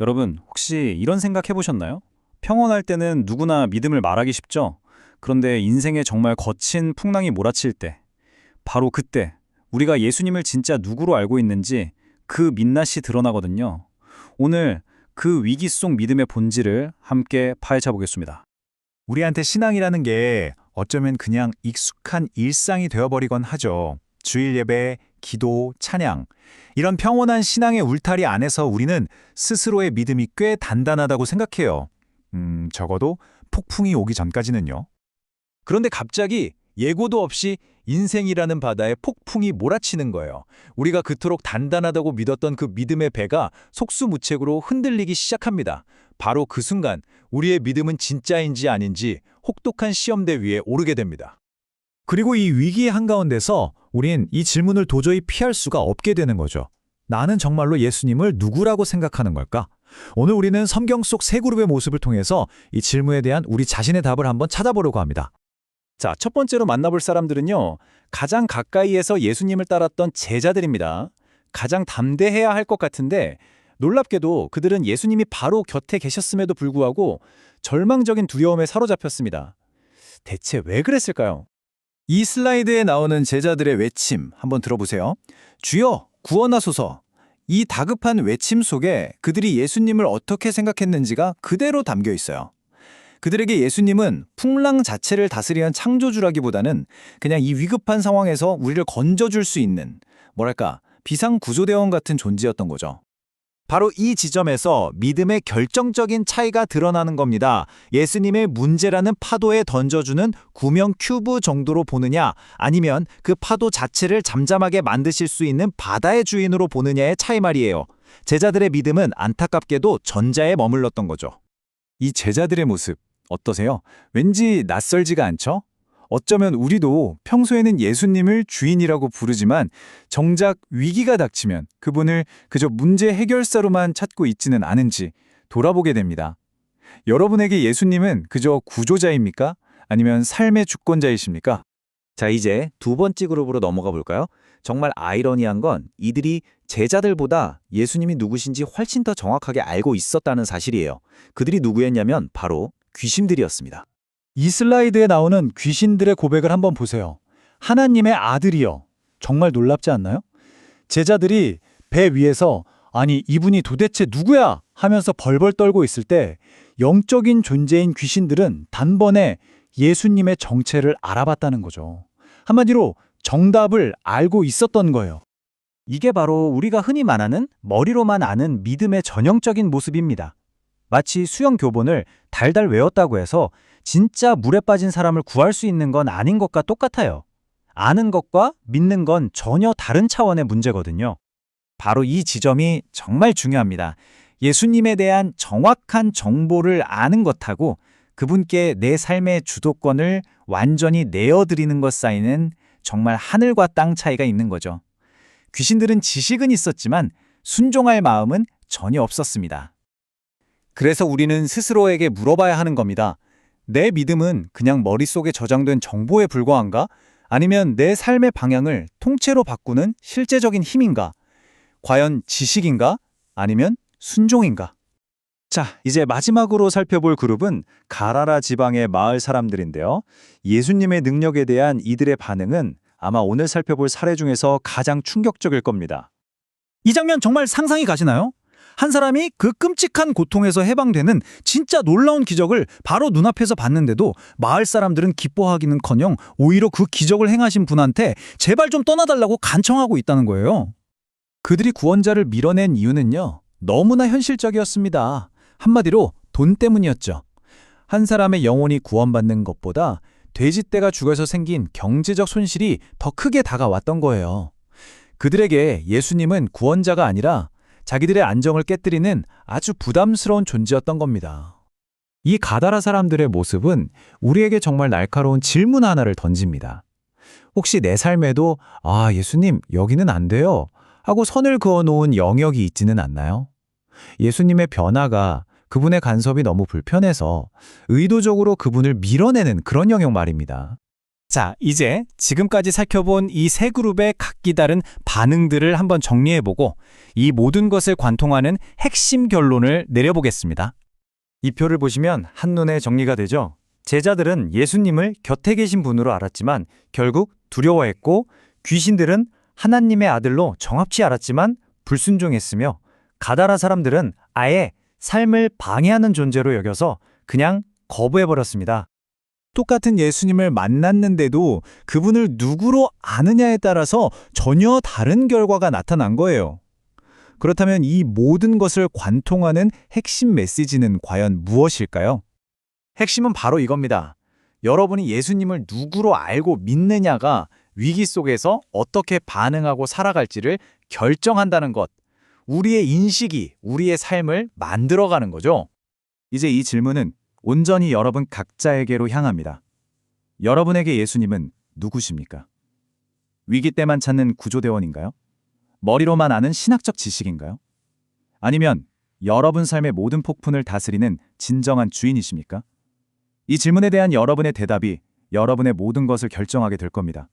여러분, 혹시 이런 생각 해보셨나요? 평온할 때는 누구나 믿음을 말하기 쉽죠? 그런데 인생에 정말 거친 풍랑이 몰아칠 때, 바로 그때 우리가 예수님을 진짜 누구로 알고 있는지 그 민낯이 드러나거든요. 오늘 그 위기 속 믿음의 본질을 함께 파헤쳐 보겠습니다. 우리한테 신앙이라는 게 어쩌면 그냥 익숙한 일상이 되어버리곤 하죠. 주일 예배, 기도, 찬양. 이런 평온한 신앙의 울타리 안에서 우리는 스스로의 믿음이 꽤 단단하다고 생각해요. 적어도 폭풍이 오기 전까지는요. 그런데 갑자기 예고도 없이 인생이라는 바다에 폭풍이 몰아치는 거예요. 우리가 그토록 단단하다고 믿었던 그 믿음의 배가 속수무책으로 흔들리기 시작합니다. 바로 그 순간 우리의 믿음은 진짜인지 아닌지 혹독한 시험대 위에 오르게 됩니다. 그리고 이 위기의 한가운데서 우린 이 질문을 도저히 피할 수가 없게 되는 거죠. 나는 정말로 예수님을 누구라고 생각하는 걸까? 오늘 우리는 성경 속 세 그룹의 모습을 통해서 이 질문에 대한 우리 자신의 답을 한번 찾아보려고 합니다. 자, 첫 번째로 만나볼 사람들은요, 가장 가까이에서 예수님을 따랐던 제자들입니다. 가장 담대해야 할 것 같은데 놀랍게도 그들은 예수님이 바로 곁에 계셨음에도 불구하고 절망적인 두려움에 사로잡혔습니다. 대체 왜 그랬을까요? 이 슬라이드에 나오는 제자들의 외침 한번 들어보세요. 주여, 구원하소서. 이 다급한 외침 속에 그들이 예수님을 어떻게 생각했는지가 그대로 담겨 있어요. 그들에게 예수님은 풍랑 자체를 다스리는 창조주라기보다는 그냥 이 위급한 상황에서 우리를 건져줄 수 있는, 뭐랄까, 비상구조대원 같은 존재였던 거죠. 바로 이 지점에서 믿음의 결정적인 차이가 드러나는 겁니다. 예수님의 문제라는 파도에 던져주는 구명 큐브 정도로 보느냐, 아니면 그 파도 자체를 잠잠하게 만드실 수 있는 바다의 주인으로 보느냐의 차이 말이에요. 제자들의 믿음은 안타깝게도 전자에 머물렀던 거죠. 이 제자들의 모습 어떠세요? 왠지 낯설지가 않죠? 어쩌면 우리도 평소에는 예수님을 주인이라고 부르지만 정작 위기가 닥치면 그분을 그저 문제 해결사로만 찾고 있지는 않은지 돌아보게 됩니다. 여러분에게 예수님은 그저 구조자입니까? 아니면 삶의 주권자이십니까? 자, 이제 두 번째 그룹으로 넘어가 볼까요? 정말 아이러니한 건 이들이 제자들보다 예수님이 누구신지 훨씬 더 정확하게 알고 있었다는 사실이에요. 그들이 누구였냐면 바로 귀신들이었습니다. 이 슬라이드에 나오는 귀신들의 고백을 한번 보세요. 하나님의 아들이여. 정말 놀랍지 않나요? 제자들이 배 위에서 아니 이분이 도대체 누구야? 하면서 벌벌 떨고 있을 때 영적인 존재인 귀신들은 단번에 예수님의 정체를 알아봤다는 거죠. 한마디로 정답을 알고 있었던 거예요. 이게 바로 우리가 흔히 말하는 머리로만 아는 믿음의 전형적인 모습입니다. 마치 수영 교본을 달달 외웠다고 해서 진짜 물에 빠진 사람을 구할 수 있는 건 아닌 것과 똑같아요. 아는 것과 믿는 건 전혀 다른 차원의 문제거든요. 바로 이 지점이 정말 중요합니다. 예수님에 대한 정확한 정보를 아는 것하고 그분께 내 삶의 주도권을 완전히 내어드리는 것 사이는 정말 하늘과 땅 차이가 있는 거죠. 귀신들은 지식은 있었지만 순종할 마음은 전혀 없었습니다. 그래서 우리는 스스로에게 물어봐야 하는 겁니다. 내 믿음은 그냥 머릿속에 저장된 정보에 불과한가? 아니면 내 삶의 방향을 통째로 바꾸는 실제적인 힘인가? 과연 지식인가? 아니면 순종인가? 자, 이제 마지막으로 살펴볼 그룹은 가라라 지방의 마을 사람들인데요. 예수님의 능력에 대한 이들의 반응은 아마 오늘 살펴볼 사례 중에서 가장 충격적일 겁니다. 이 장면 정말 상상이 가시나요? 한 사람이 그 끔찍한 고통에서 해방되는 진짜 놀라운 기적을 바로 눈앞에서 봤는데도 마을 사람들은 기뻐하기는커녕 오히려 그 기적을 행하신 분한테 제발 좀 떠나달라고 간청하고 있다는 거예요. 그들이 구원자를 밀어낸 이유는요, 너무나 현실적이었습니다. 한마디로 돈 때문이었죠. 한 사람의 영혼이 구원받는 것보다 돼지떼가 죽어서 생긴 경제적 손실이 더 크게 다가왔던 거예요. 그들에게 예수님은 구원자가 아니라 자기들의 안정을 깨뜨리는 아주 부담스러운 존재였던 겁니다. 이 가다라 사람들의 모습은 우리에게 정말 날카로운 질문 하나를 던집니다. 혹시 내 삶에도 예수님 여기는 안 돼요 하고 선을 그어놓은 영역이 있지는 않나요? 예수님의 변화가 그분의 간섭이 너무 불편해서 의도적으로 그분을 밀어내는 그런 영역 말입니다. 자, 이제 지금까지 살펴본 이 세 그룹의 각기 다른 반응들을 한번 정리해보고 이 모든 것을 관통하는 핵심 결론을 내려보겠습니다. 이 표를 보시면 한눈에 정리가 되죠. 제자들은 예수님을 곁에 계신 분으로 알았지만 결국 두려워했고, 귀신들은 하나님의 아들로 정확히 알았지만 불순종했으며, 가다라 사람들은 아예 삶을 방해하는 존재로 여겨서 그냥 거부해버렸습니다. 똑같은 예수님을 만났는데도 그분을 누구로 아느냐에 따라서 전혀 다른 결과가 나타난 거예요. 그렇다면 이 모든 것을 관통하는 핵심 메시지는 과연 무엇일까요? 핵심은 바로 이겁니다. 여러분이 예수님을 누구로 알고 믿느냐가 위기 속에서 어떻게 반응하고 살아갈지를 결정한다는 것. 우리의 인식이 우리의 삶을 만들어가는 거죠. 이제 이 질문은 온전히 여러분 각자에게로 향합니다. 여러분에게 예수님은 누구십니까? 위기 때만 찾는 구조대원인가요? 머리로만 아는 신학적 지식인가요? 아니면 여러분 삶의 모든 폭풍을 다스리는 진정한 주인이십니까? 이 질문에 대한 여러분의 대답이 여러분의 모든 것을 결정하게 될 겁니다.